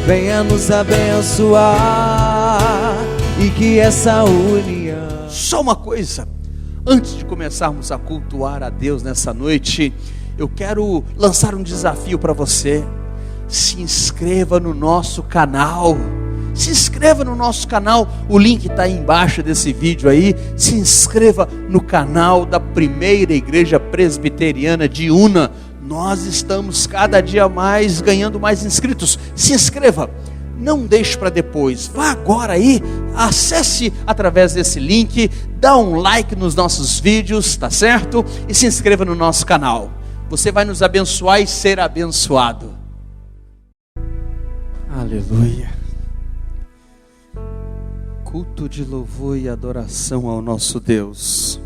venha nos abençoar e que essa união... Só uma coisa, antes de começarmos a cultuar a Deus nessa noite, eu quero lançar um desafio para você. Se inscreva no nosso canal. Se inscreva no nosso canal, o link está aí embaixo desse vídeo aí. Se inscreva no canal da Primeira Igreja Presbiteriana de Una. Nós estamos cada dia mais ganhando mais inscritos. Se inscreva, não deixe para depois. Vá agora aí, acesse através desse link, dá um like nos nossos vídeos, tá certo? E se inscreva no nosso canal. Você vai nos abençoar e ser abençoado. Aleluia. Culto de louvor e adoração ao nosso Deus.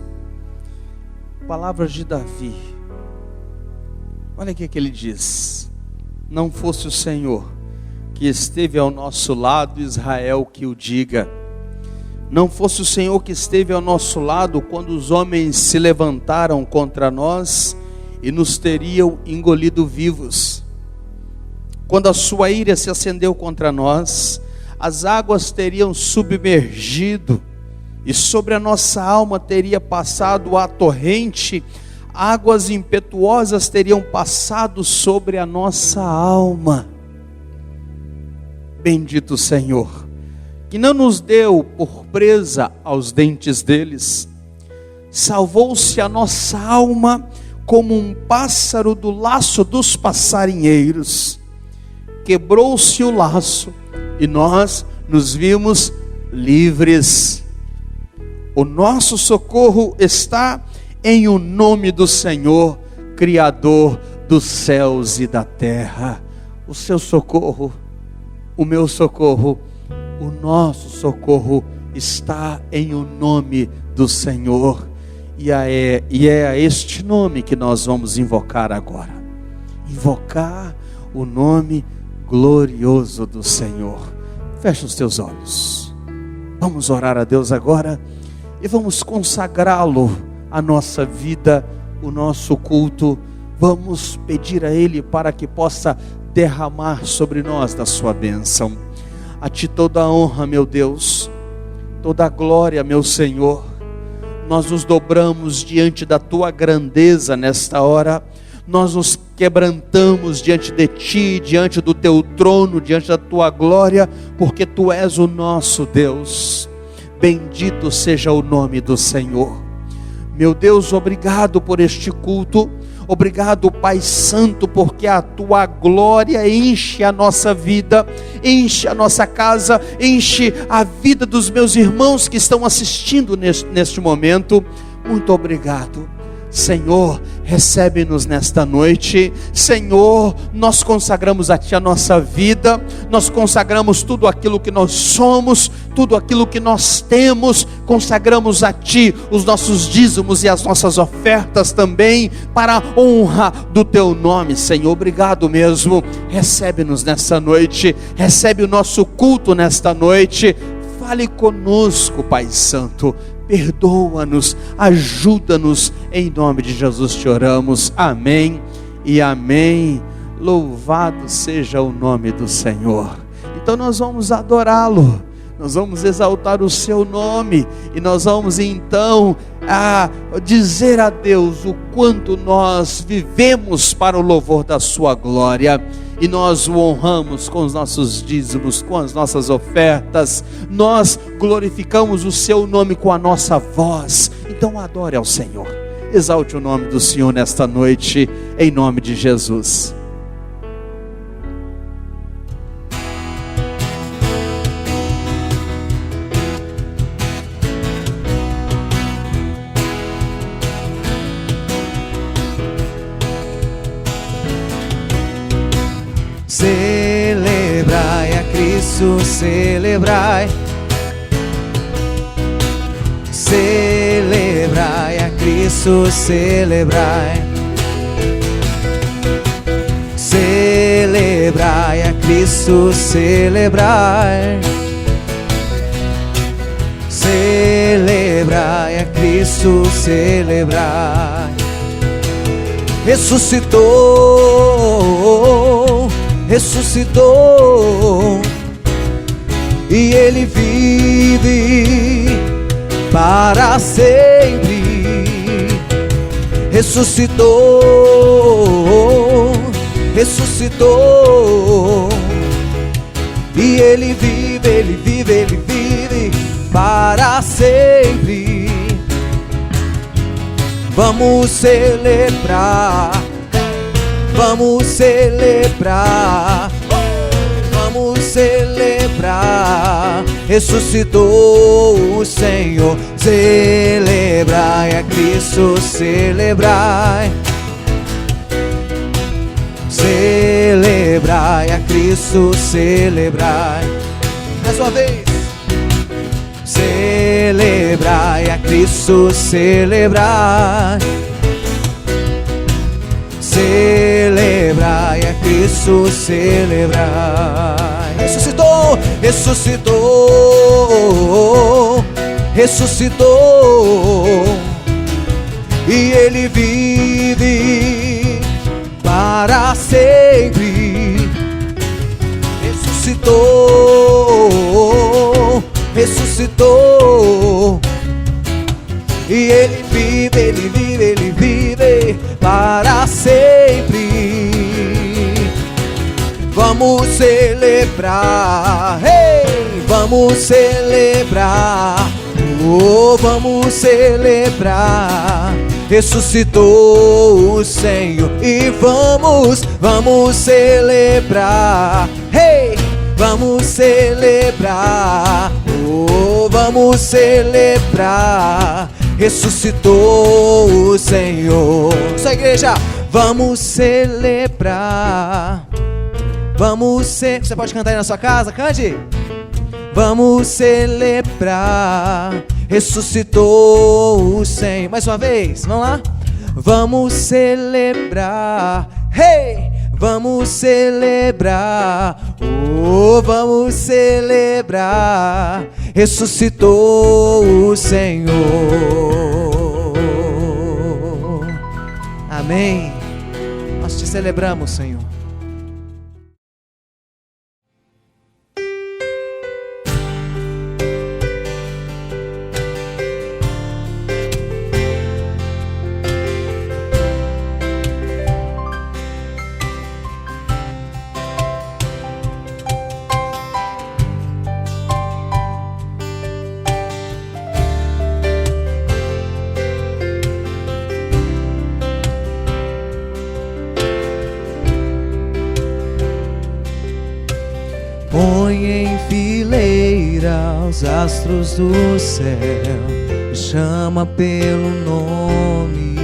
Palavras de Davi. Olha o que ele diz: não fosse o Senhor que esteve ao nosso lado, Israel que o diga. Não fosse o Senhor que esteve ao nosso lado quando os homens se levantaram contra nós e nos teriam engolido vivos. Quando a sua ira se acendeu contra nós, as águas teriam submergido, e sobre a nossa alma teria passado a torrente, águas impetuosas teriam passado sobre a nossa alma. Bendito o Senhor, que não nos deu por presa aos dentes deles. Salvou-se a nossa alma como um pássaro do laço dos passarinheiros. Quebrou-se o laço e nós nos vimos livres. O nosso socorro está em o nome do Senhor, Criador dos céus e da terra. O seu socorro, o meu socorro, o nosso socorro está em o nome do Senhor. E é a este nome que nós vamos invocar agora. Invocar o nome glorioso do Senhor. Feche os teus olhos. Vamos orar a Deus agora e vamos consagrá-lo, a nossa vida, o nosso culto. Vamos pedir a Ele para que possa derramar sobre nós da sua bênção. A Ti toda a honra, meu Deus, toda a glória, meu Senhor. Nós nos dobramos diante da Tua grandeza nesta hora. Nós nos quebrantamos diante de Ti, diante do Teu trono, diante da Tua glória, porque Tu és o nosso Deus. Bendito seja o nome do Senhor. Meu Deus, obrigado por este culto. Obrigado, Pai Santo, porque a Tua glória enche a nossa vida, enche a nossa casa, enche a vida dos meus irmãos que estão assistindo neste momento. Muito obrigado. Senhor, recebe-nos nesta noite. Senhor, nós consagramos a Ti a nossa vida, nós consagramos tudo aquilo que nós somos, tudo aquilo que nós temos, consagramos a Ti os nossos dízimos e as nossas ofertas também, para a honra do Teu nome, Senhor. Obrigado mesmo. Recebe-nos nesta noite, recebe o nosso culto nesta noite. Fale conosco, Pai Santo. Perdoa-nos, ajuda-nos, em nome de Jesus te oramos, amém e amém. Louvado seja o nome do Senhor. Então nós vamos adorá-lo, nós vamos exaltar o seu nome, e nós vamos então dizer a Deus o quanto nós vivemos para o louvor da sua glória. E nós o honramos com os nossos dízimos, com as nossas ofertas. Nós glorificamos o seu nome com a nossa voz. Então adore ao Senhor, exalte o nome do Senhor nesta noite, em nome de Jesus. Celebrai a Cristo, celebrai. Celebrai a Cristo, celebrai. Celebrai a Cristo, celebrai. Celebrai a Cristo, celebrai. Ressuscitou, ressuscitou, e Ele vive para sempre. Ressuscitou, ressuscitou, e Ele vive, Ele vive, Ele vive para sempre. Vamos celebrar, vamos celebrar, vamos celebrar. Ressuscitou o Senhor. Celebrai a Cristo, celebrai. Celebrai a Cristo, celebrai. Mais uma vez. Celebrai a Cristo, celebrai. Celebrai a Cristo, celebrai. Ressuscitou, ressuscitou, ressuscitou, e Ele vive para sempre. Ressuscitou, ressuscitou, e Ele vive, Ele vive, Ele vive para sempre. Vamos celebrar, hey! Vamos celebrar, oh, vamos celebrar. Ressuscitou o Senhor, e vamos celebrar, hey! Vamos celebrar, oh, vamos celebrar. Ressuscitou o Senhor. Essa igreja, vamos celebrar. Você pode cantar aí na sua casa, cante. Vamos celebrar. Ressuscitou o Senhor. Mais uma vez, vamos lá. Vamos celebrar, hey! Vamos celebrar, oh, vamos celebrar. Ressuscitou o Senhor. Amém. Nós te celebramos, Senhor. Põe em fileira os astros do céu, chama pelo nome.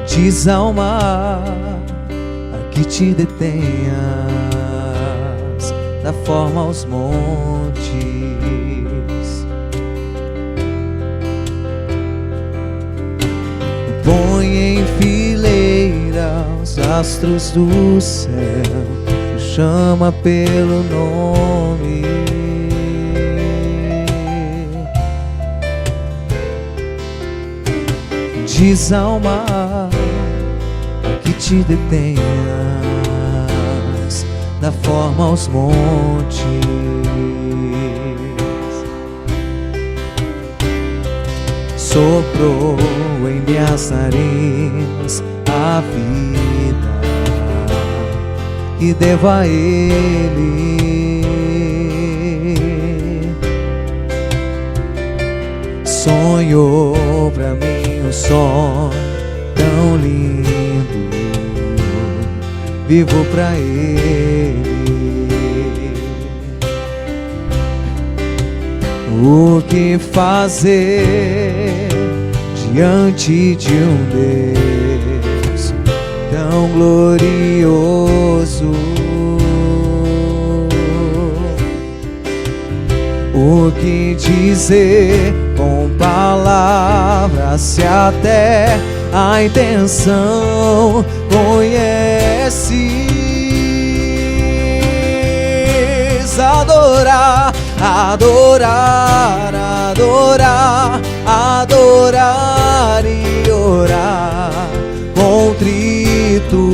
Diz ao mar a que te detenhas, dá forma aos montes. Põe em fileira os astros do céu, chama pelo nome. Diz ao mar que te detenhas, dá forma aos montes. Soprou em minhas narinas a vida que devo a Ele. Sonhou pra mim um sonho tão lindo, vivo pra Ele. O que fazer diante de um Deus tão glorioso? O que dizer com palavras se até a intenção conheces? Adorar, adorar, adorar, adorar e orar contrito.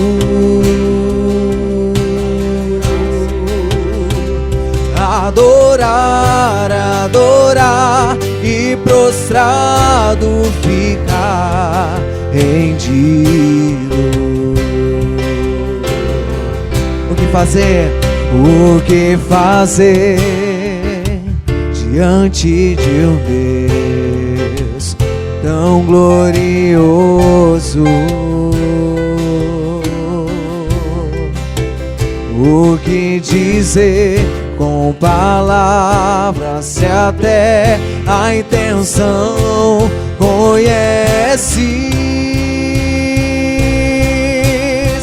Adorar, adorar e prostrado ficar rendido. O que fazer? O que fazer diante de um Deus tão glorioso? O que dizer com palavras se até a intenção conheces?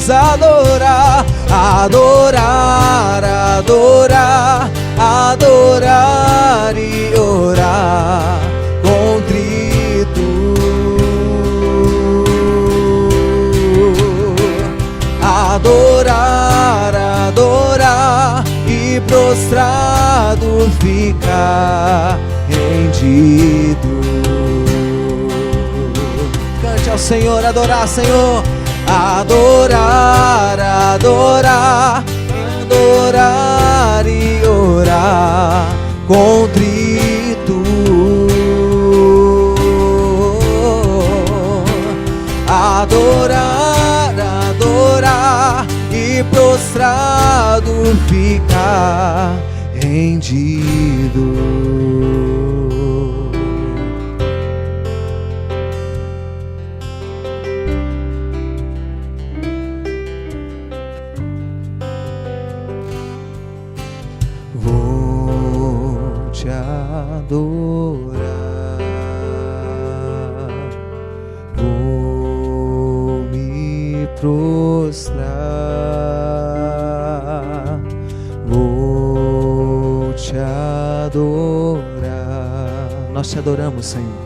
Adorar, adorar, adorar, adorar e orar contrito. Adorar, adorar e prostrado ficar rendido. Cante ao Senhor, adorar, Senhor. Adorar, adorar, adorar e orar contrito. Adorar, adorar e prostrado ficar rendido. Vou te adorar, vou me prostrar, vou te adorar. Nós te adoramos, Senhor.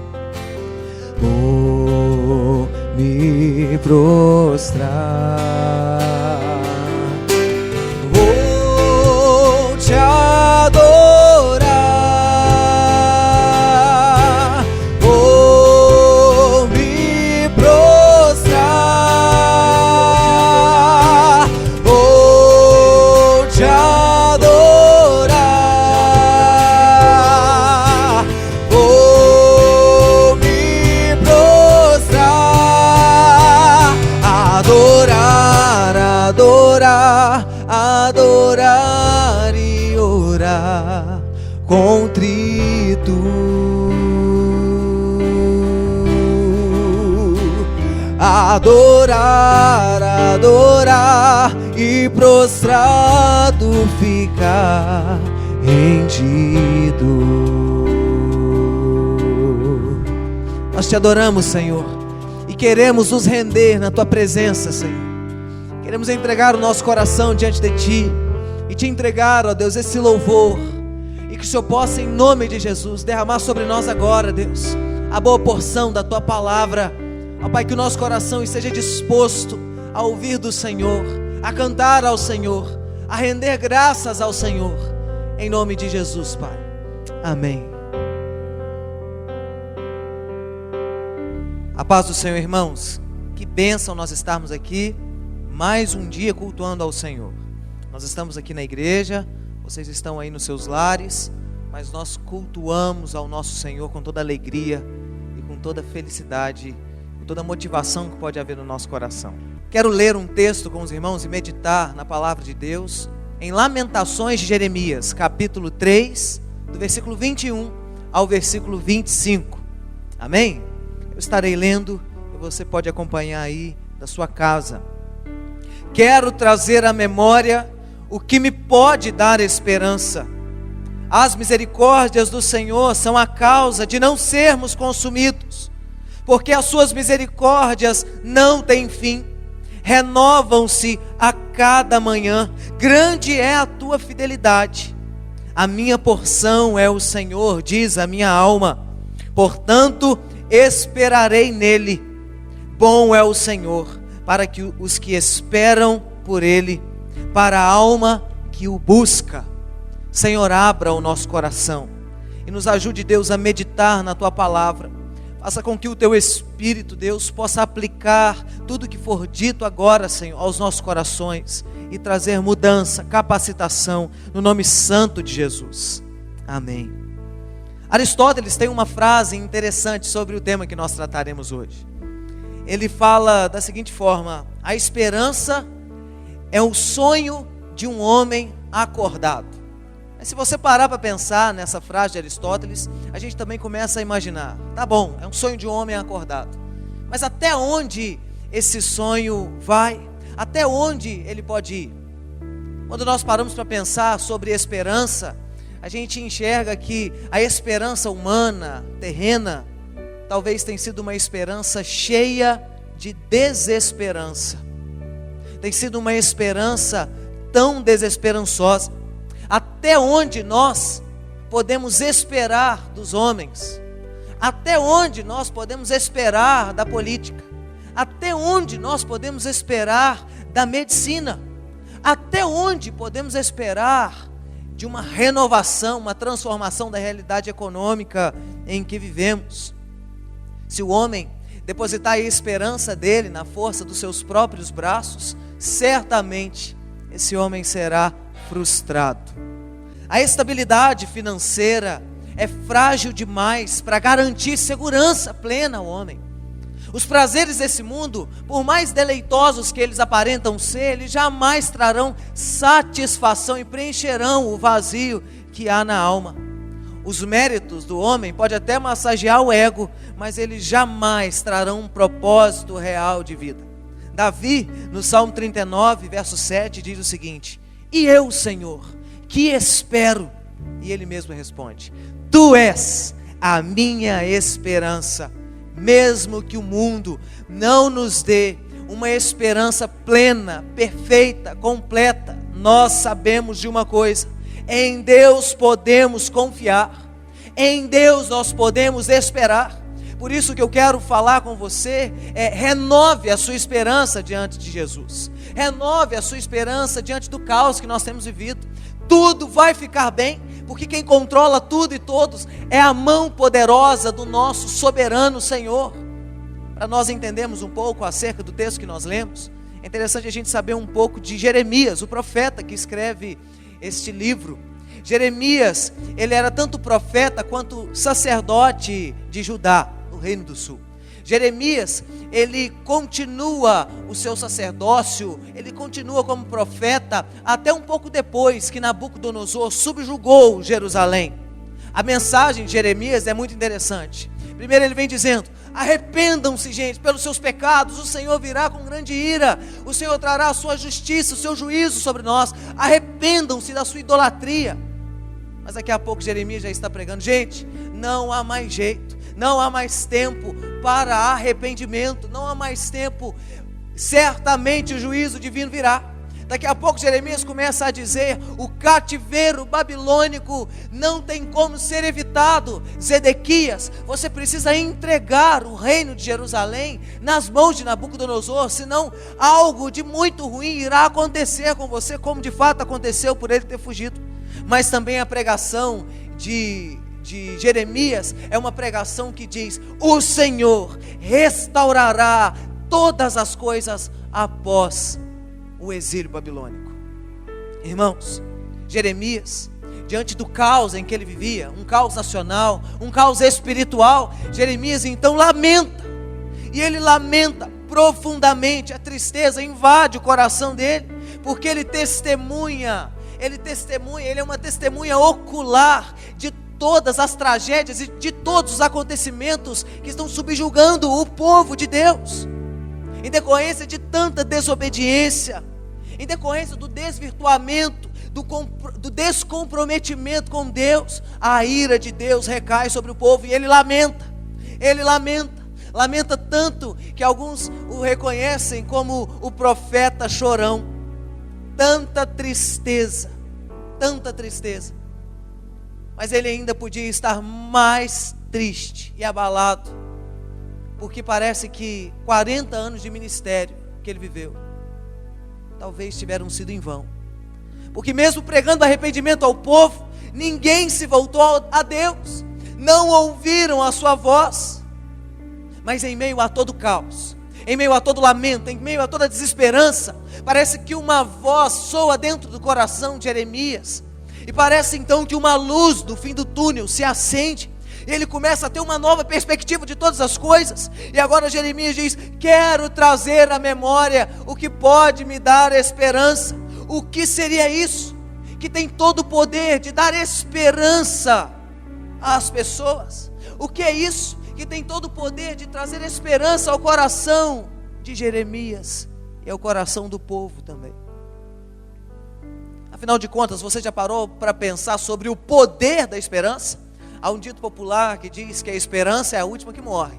Vou me prostrar, vou te adorar, vou me prostrar, vou te adorar, vou me prostrar, adorar, adorar, adorar e orar contrito. Adorar, adorar e prostrado ficar rendido. Nós te adoramos, Senhor, e queremos nos render na Tua presença, Senhor. Queremos entregar o nosso coração diante de Ti e Te entregar, ó Deus, esse louvor, e que o Senhor possa, em nome de Jesus, derramar sobre nós agora, Deus, a boa porção da Tua palavra. Ó Pai, que o nosso coração esteja disposto a ouvir do Senhor, a cantar ao Senhor, a render graças ao Senhor, em nome de Jesus, Pai. Amém. A paz do Senhor, irmãos. Que bênção nós estarmos aqui mais um dia cultuando ao Senhor. Nós estamos aqui na igreja, vocês estão aí nos seus lares, mas nós cultuamos ao nosso Senhor com toda alegria e com toda felicidade, com toda motivação que pode haver no nosso coração. Quero ler um texto com os irmãos e meditar na palavra de Deus em Lamentações de Jeremias, capítulo 3, do versículo 21 ao versículo 25. Amém? Eu estarei lendo e você pode acompanhar aí da sua casa. Quero trazer à memória o que me pode dar esperança. As misericórdias do Senhor são a causa de não sermos consumidos, porque as suas misericórdias não têm fim, renovam-se a cada manhã. Grande é a tua fidelidade. A minha porção é o Senhor, diz a minha alma, portanto esperarei nele. Bom é o Senhor para que os que esperam por Ele, para a alma que o busca. Senhor, abra o nosso coração e nos ajude, Deus, a meditar na Tua palavra, Faça com que o Teu Espírito, Deus, possa aplicar tudo que for dito agora, Senhor, aos nossos corações e trazer mudança, capacitação, no nome santo de Jesus. Amém. Aristóteles tem uma frase interessante sobre o tema que nós trataremos hoje. Ele fala da seguinte forma: a esperança é o sonho de um homem acordado. Mas se você parar para pensar nessa frase de Aristóteles, a gente também começa a imaginar, tá bom, é um sonho de um homem acordado, mas até onde esse sonho vai? Até onde ele pode ir? Quando nós paramos para pensar sobre esperança, a gente enxerga que a esperança humana, terrena, talvez tenha sido uma esperança cheia de desesperança. Tem sido uma esperança tão desesperançosa. Até onde nós podemos esperar dos homens? Até onde nós podemos esperar da política? Até onde nós podemos esperar da medicina? Até onde podemos esperar de uma renovação, uma transformação da realidade econômica em que vivemos? Se o homem depositar a esperança dele na força dos seus próprios braços, certamente esse homem será frustrado. A estabilidade financeira é frágil demais para garantir segurança plena ao homem. Os prazeres desse mundo, por mais deleitosos que eles aparentam ser, eles jamais trarão satisfação e preencherão o vazio que há na alma. Os méritos do homem podem até massagear o ego, mas eles jamais trarão um propósito real de vida. Davi, no Salmo 39, verso 7, diz o seguinte: e eu, Senhor, que espero? E ele mesmo responde: Tu és a minha esperança. Mesmo que o mundo não nos dê uma esperança plena, perfeita, completa, nós sabemos de uma coisa: em Deus podemos confiar, em Deus nós podemos esperar. Por isso que eu quero falar com você, renove a sua esperança diante de Jesus, renove a sua esperança diante do caos que nós temos vivido. Tudo vai ficar bem, porque quem controla tudo e todos é a mão poderosa do nosso soberano Senhor. Para nós entendermos um pouco acerca do texto que nós lemos, é interessante a gente saber um pouco de Jeremias, o profeta que escreve este livro. Jeremias, ele era tanto profeta quanto sacerdote de Judá, no Reino do Sul. Jeremias, ele continua o seu sacerdócio, ele continua como profeta, até um pouco depois que Nabucodonosor subjugou Jerusalém. A mensagem de Jeremias é muito interessante. Primeiro ele vem dizendo: arrependam-se, gente, pelos seus pecados, o Senhor virá com grande ira, o Senhor trará a sua justiça, o seu juízo sobre nós, arrependam-se da sua idolatria. Mas daqui a pouco Jeremias já está pregando: gente, não há mais jeito, não há mais tempo para arrependimento, não há mais tempo, certamente o juízo divino virá. Daqui a pouco Jeremias começa a dizer: o cativeiro babilônico não tem como ser evitado. Zedequias, você precisa entregar o reino de Jerusalém nas mãos de Nabucodonosor, senão algo de muito ruim irá acontecer com você, como de fato aconteceu por ele ter fugido. Mas também a pregação de Jeremias é uma pregação que diz: o Senhor restaurará todas as coisas após o exílio babilônico. Irmãos, Jeremias, diante do caos em que ele vivia, um caos nacional, um caos espiritual, Jeremias então lamenta, e ele lamenta profundamente. A tristeza invade o coração dele, porque ele é uma testemunha ocular de todas as tragédias e de todos os acontecimentos que estão subjugando o povo de Deus, em decorrência de tanta desobediência, em decorrência do desvirtuamento, do descomprometimento com Deus. A ira de Deus recai sobre o povo e ele lamenta tanto que alguns o reconhecem como o profeta chorão. Tanta tristeza, mas ele ainda podia estar mais triste e abalado, porque parece que 40 anos de ministério que ele viveu, talvez tiveram sido em vão, porque mesmo pregando arrependimento ao povo, ninguém se voltou a Deus, não ouviram a sua voz. Mas em meio a todo caos, em meio a todo lamento, em meio a toda desesperança, parece que uma voz soa dentro do coração de Jeremias, e parece então que uma luz do fim do túnel se acende, e ele começa a ter uma nova perspectiva de todas as coisas. E agora Jeremias diz: quero trazer à memória o que pode me dar esperança. O que seria isso? Que tem todo o poder de dar esperança às pessoas. O que é isso? Que tem todo o poder de trazer esperança ao coração de Jeremias e ao coração do povo também. Afinal de contas, você já parou para pensar sobre o poder da esperança? Há um dito popular que diz que a esperança é a última que morre.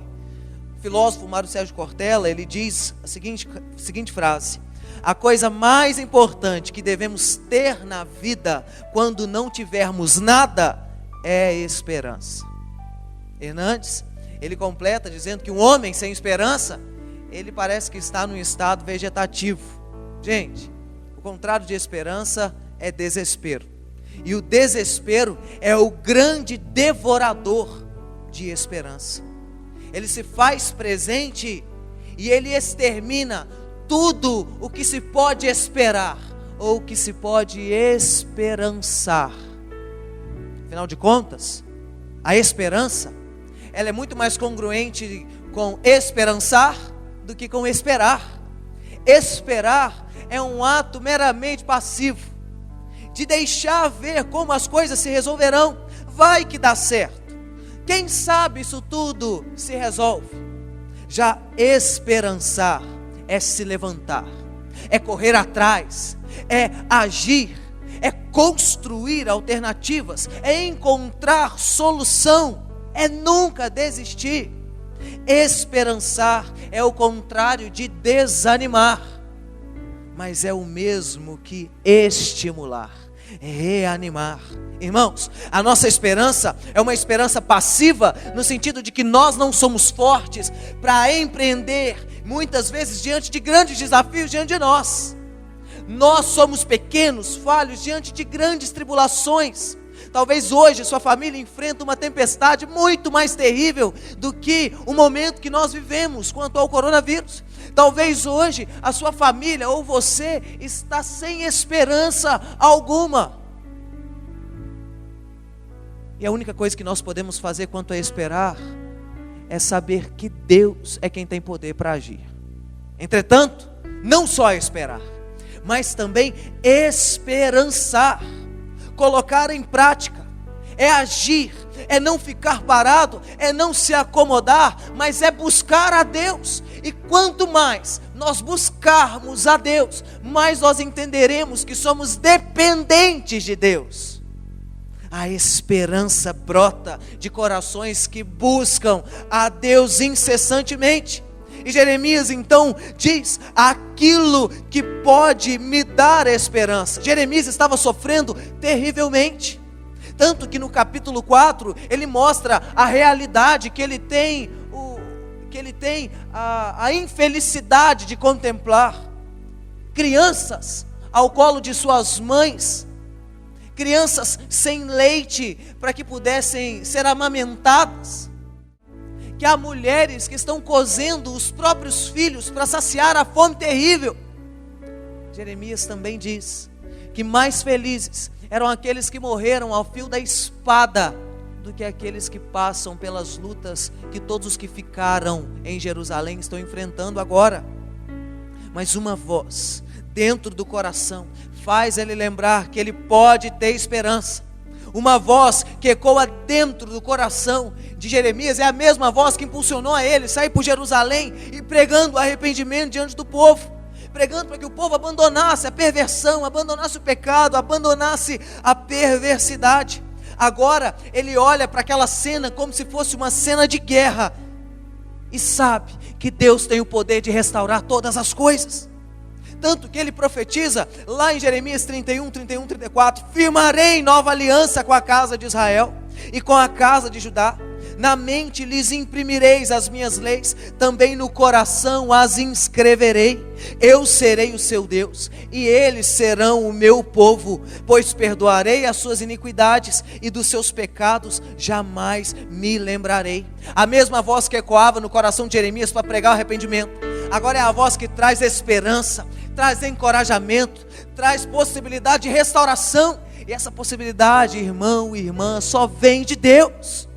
O filósofo Mário Sérgio Cortella, ele diz a seguinte frase: a coisa mais importante que devemos ter na vida quando não tivermos nada é esperança. Hernandes, ele completa dizendo que um homem sem esperança, ele parece que está num estado vegetativo. Gente, o contrário de esperança é desespero. E o desespero é o grande devorador de esperança. Ele se faz presente e ele extermina tudo o que se pode esperar ou o que se pode esperançar. Afinal de contas, a esperança, ela é muito mais congruente com esperançar do que com esperar. Esperar é um ato meramente passivo, de deixar ver como as coisas se resolverão. Vai que dá certo, quem sabe isso tudo se resolve. Já esperançar é se levantar, é correr atrás, é agir, é construir alternativas, é encontrar solução, é nunca desistir. Esperançar é o contrário de desanimar, mas é o mesmo que estimular, reanimar. Irmãos, a nossa esperança é uma esperança passiva, no sentido de que nós não somos fortes para empreender, muitas vezes diante de grandes desafios diante de nós. Nós somos pequenos, falhos diante de grandes tribulações. Talvez hoje sua família enfrenta uma tempestade muito mais terrível do que o momento que nós vivemos quanto ao coronavírus. Talvez hoje a sua família ou você está sem esperança alguma. E a única coisa que nós podemos fazer quanto a esperar é saber que Deus é quem tem poder para agir. Entretanto, não só esperar, mas também esperançar, colocar em prática, é agir, é não ficar parado, é não se acomodar, mas é buscar a Deus. E quanto mais nós buscarmos a Deus, mais nós entenderemos que somos dependentes de Deus. A esperança brota de corações que buscam a Deus incessantemente. E Jeremias então diz: aquilo que pode me dar esperança. Jeremias estava sofrendo terrivelmente, tanto que no capítulo 4 ele mostra a realidade que ele tem, a infelicidade de contemplar crianças ao colo de suas mães, crianças sem leite para que pudessem ser amamentadas, que há mulheres que estão cozendo os próprios filhos para saciar a fome terrível. Jeremias também diz que mais felizes eram aqueles que morreram ao fio da espada do que aqueles que passam pelas lutas que todos os que ficaram em Jerusalém estão enfrentando agora. Mas uma voz dentro do coração faz ele lembrar que ele pode ter esperança. Uma voz que ecoa dentro do coração de Jeremias é a mesma voz que impulsionou a ele sair por Jerusalém e pregando arrependimento diante do povo, pregando para que o povo abandonasse a perversão, abandonasse o pecado, abandonasse a perversidade. Agora ele olha para aquela cena como se fosse uma cena de guerra e sabe que Deus tem o poder de restaurar todas as coisas. Tanto que ele profetiza lá em Jeremias 31, 34: firmarei nova aliança com a casa de Israel e com a casa de Judá. Na mente lhes imprimireis as minhas leis, também no coração as inscreverei. Eu serei o seu Deus, e eles serão o meu povo, pois perdoarei as suas iniquidades, e dos seus pecados jamais me lembrarei. A mesma voz que ecoava no coração de Jeremias para pregar o arrependimento, agora é a voz que traz esperança, traz encorajamento, traz possibilidade de restauração. E essa possibilidade, irmão e irmã, só vem de Deus.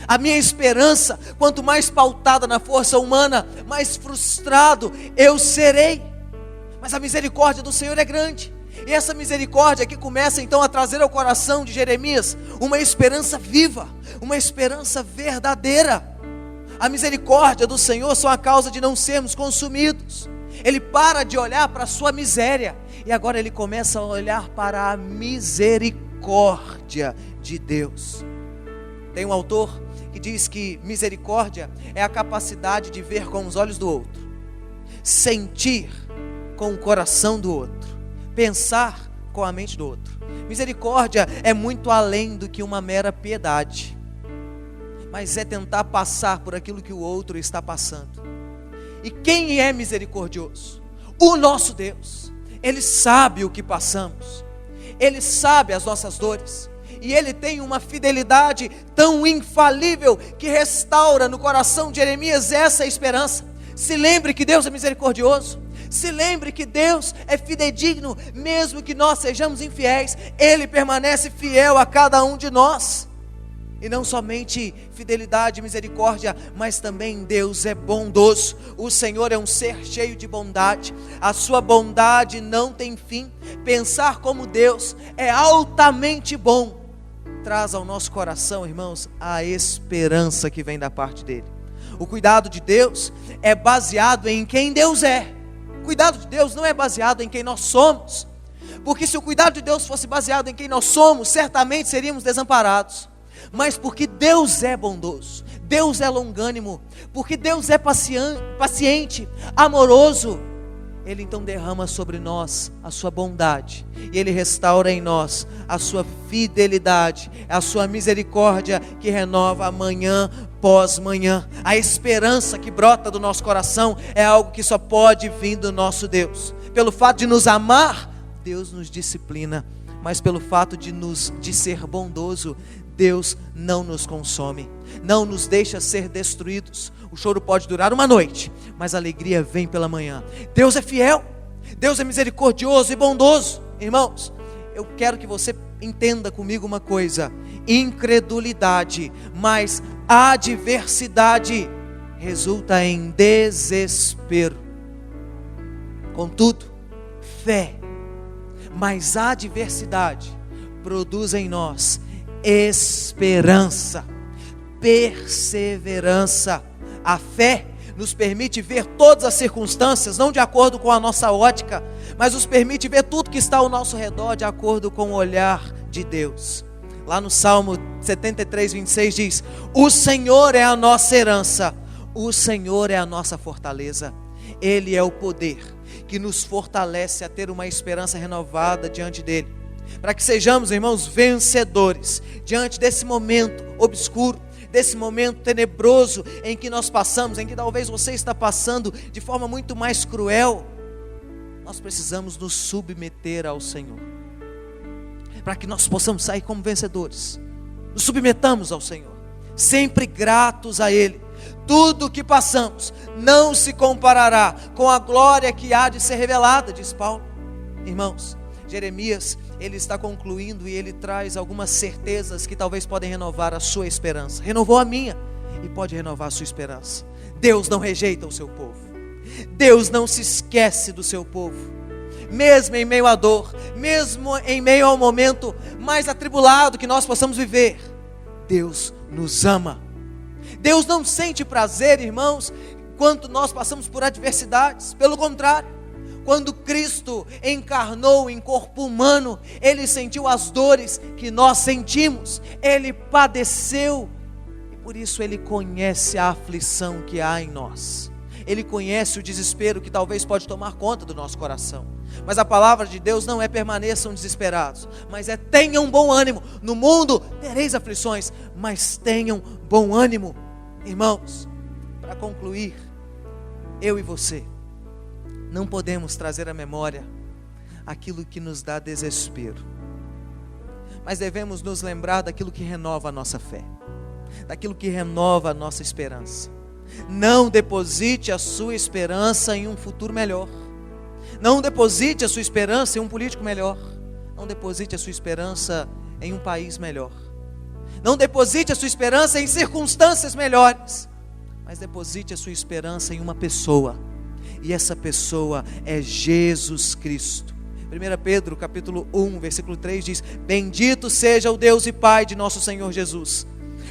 A minha esperança, quanto mais pautada na força humana, mais frustrado eu serei. Mas a misericórdia do Senhor é grande. E essa misericórdia que começa então a trazer ao coração de Jeremias uma esperança viva, uma esperança verdadeira. A misericórdia do Senhor são a causa de não sermos consumidos. Ele para de olhar para a sua miséria e agora ele começa a olhar para a misericórdia de Deus. Tem um autor que diz que misericórdia é a capacidade de ver com os olhos do outro, sentir com o coração do outro, pensar com a mente do outro. Misericórdia é muito além do que uma mera piedade, mas é tentar passar por aquilo que o outro está passando. E quem é misericordioso? O nosso Deus. Ele sabe o que passamos, Ele sabe as nossas dores, e Ele tem uma fidelidade tão infalível que restaura no coração de Jeremias essa esperança. Se lembre que Deus é misericordioso, se lembre que Deus é fidedigno, mesmo que nós sejamos infiéis, Ele permanece fiel a cada um de nós. E não somente fidelidade e misericórdia, mas também Deus é bondoso. O Senhor é um ser cheio de bondade, a sua bondade não tem fim. Pensar como Deus é altamente bom, traz ao nosso coração, irmãos, a esperança que vem da parte dele. O cuidado de Deus é baseado em quem Deus é. O cuidado de Deus não é baseado em quem nós somos, porque se o cuidado de Deus fosse baseado em quem nós somos, certamente seríamos desamparados. Mas porque Deus é bondoso, Deus é longânimo, porque Deus é paciente, amoroso, Ele então derrama sobre nós a sua bondade, e Ele restaura em nós a sua fidelidade, a sua misericórdia que renova manhã pós manhã. A esperança que brota do nosso coração é algo que só pode vir do nosso Deus. Pelo fato de nos amar, Deus nos disciplina, mas pelo fato de ser bondoso, Deus não nos consome, não nos deixa ser destruídos. O choro pode durar uma noite, mas a alegria vem pela manhã. Deus é fiel, Deus é misericordioso e bondoso. Irmãos, eu quero que você entenda comigo uma coisa: incredulidade mais adversidade resulta em desespero. Contudo, fé mais adversidade produz em nós esperança, perseverança. A fé nos permite ver todas as circunstâncias, não de acordo com a nossa ótica, mas nos permite ver tudo que está ao nosso redor de acordo com o olhar de Deus. Lá no Salmo 73, 26 diz: o Senhor é a nossa herança, o Senhor é a nossa fortaleza. Ele é o poder que nos fortalece a ter uma esperança renovada diante dele, para que sejamos, irmãos, vencedores diante desse momento obscuro, desse momento tenebroso em que nós passamos, em que talvez você está passando de forma muito mais cruel. Nós precisamos nos submeter ao Senhor, para que nós possamos sair como vencedores. Nos submetamos ao Senhor, sempre gratos a Ele. Tudo o que passamos não se comparará com a glória que há de ser revelada, diz Paulo. Irmãos, Jeremias, ele está concluindo e ele traz algumas certezas que talvez podem renovar a sua esperança. Renovou a minha e pode renovar a sua esperança. Deus não rejeita o seu povo, Deus não se esquece do seu povo. Mesmo em meio à dor, mesmo em meio ao momento mais atribulado que nós possamos viver, Deus nos ama. Deus não sente prazer, irmãos, quando nós passamos por adversidades. Pelo contrário, quando Cristo encarnou em corpo humano, Ele sentiu as dores que nós sentimos, Ele padeceu, e por isso Ele conhece a aflição que há em nós. Ele conhece o desespero que talvez pode tomar conta do nosso coração. Mas a palavra de Deus não é permaneçam desesperados, mas é tenham bom ânimo. No mundo tereis aflições, mas tenham bom ânimo. Irmãos, para concluir, eu e você não podemos trazer à memória aquilo que nos dá desespero, mas devemos nos lembrar daquilo que renova a nossa fé, daquilo que renova a nossa esperança. Não deposite a sua esperança em um futuro melhor. Não deposite a sua esperança em um político melhor. Não deposite a sua esperança em um país melhor. Não deposite a sua esperança em circunstâncias melhores. Mas deposite a sua esperança em uma pessoa. E essa pessoa é Jesus Cristo. 1 Pedro capítulo 1, versículo 3 diz: bendito seja o Deus e Pai de nosso Senhor Jesus.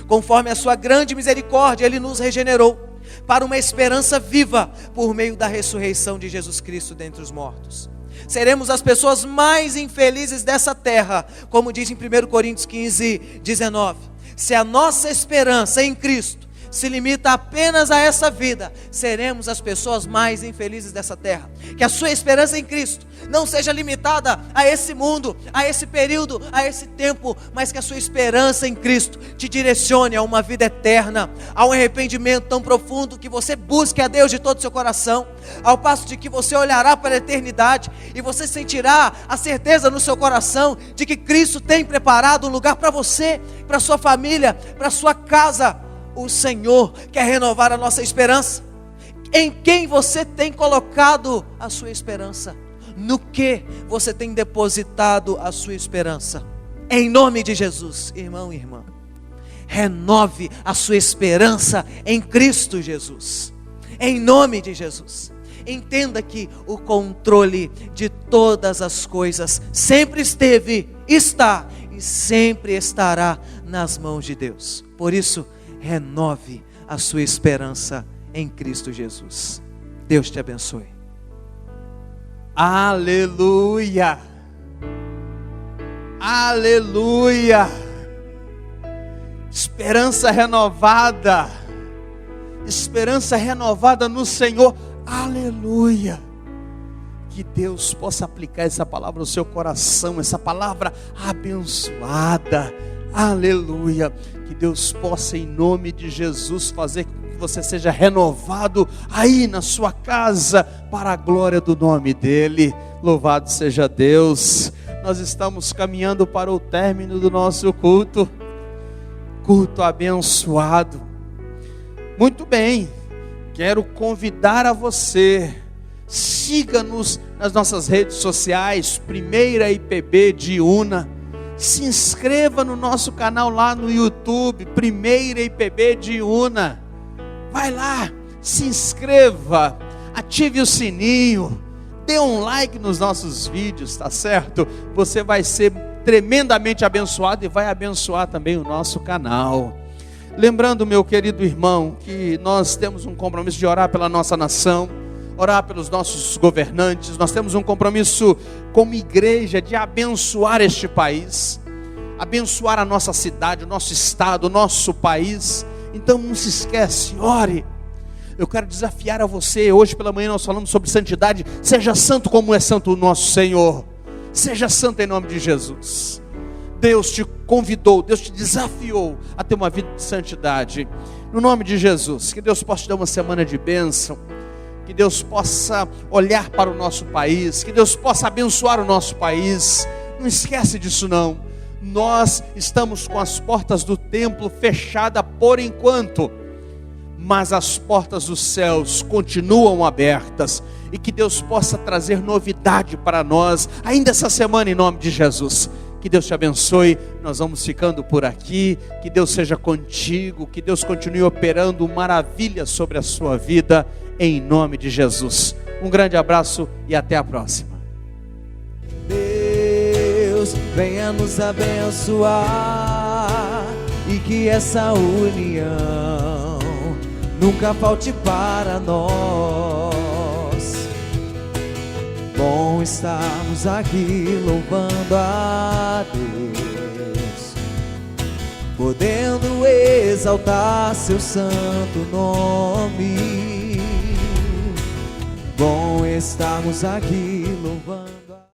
Conforme a sua grande misericórdia, Ele nos regenerou para uma esperança viva por meio da ressurreição de Jesus Cristo dentre os mortos. Seremos as pessoas mais infelizes dessa terra, como diz em 1 Coríntios 15, 19. Se a nossa esperança em Cristo se limita apenas a essa vida, seremos as pessoas mais infelizes dessa terra. Que a sua esperança em Cristo não seja limitada a esse mundo, a esse período, a esse tempo, mas que a sua esperança em Cristo te direcione a uma vida eterna, a um arrependimento tão profundo que você busque a Deus de todo o seu coração, ao passo de que você olhará para a eternidade e você sentirá a certeza no seu coração de que Cristo tem preparado um lugar para você, para sua família, para sua casa. O Senhor quer renovar a nossa esperança. Em quem você tem colocado a sua esperança? No que você tem depositado a sua esperança? Em nome de Jesus, irmão e irmã, renove a sua esperança em Cristo Jesus. Em nome de Jesus. Entenda que o controle de todas as coisas sempre esteve, está e sempre estará nas mãos de Deus. Por isso, renove a sua esperança em Cristo Jesus. Deus te abençoe. Aleluia! Aleluia! Esperança renovada no Senhor. Aleluia! Que Deus possa aplicar essa palavra no seu coração, essa palavra abençoada. Aleluia! Que Deus possa, em nome de Jesus, fazer com que você seja renovado aí na sua casa, para a glória do nome dEle. Louvado seja Deus. Nós estamos caminhando para o término do nosso culto abençoado. Muito bem, quero convidar a você, siga-nos nas nossas redes sociais, Primeira IPB de Una. Se inscreva no nosso canal lá no YouTube, Primeira IPB de Una. Vai lá, se inscreva, ative o sininho, dê um like nos nossos vídeos, tá certo? Você vai ser tremendamente abençoado e vai abençoar também o nosso canal. Lembrando, meu querido irmão, que nós temos um compromisso de orar pela nossa nação, orar pelos nossos governantes. Nós temos um compromisso como igreja de abençoar este país, abençoar a nossa cidade, o nosso estado, o nosso país. Então não se esquece, ore. Eu quero desafiar a você. Hoje pela manhã nós falamos sobre santidade. Seja santo como é santo o nosso Senhor. Seja santo em nome de Jesus. Deus te convidou, Deus te desafiou a ter uma vida de santidade. No nome de Jesus, que Deus possa te dar uma semana de bênção. Que Deus possa olhar para o nosso país, que Deus possa abençoar o nosso país. Não esquece disso não. Nós estamos com as portas do templo fechadas por enquanto, mas as portas dos céus continuam abertas, e que Deus possa trazer novidade para nós, ainda essa semana, em nome de Jesus. Que Deus te abençoe. Nós vamos ficando por aqui. Que Deus seja contigo, que Deus continue operando maravilhas sobre a sua vida, em nome de Jesus. Um grande abraço e até a próxima. Deus, venha nos abençoar, e que essa união nunca falte para nós. Bom estarmos aqui louvando a Deus, podendo exaltar seu santo nome. bom estarmos aqui louvando.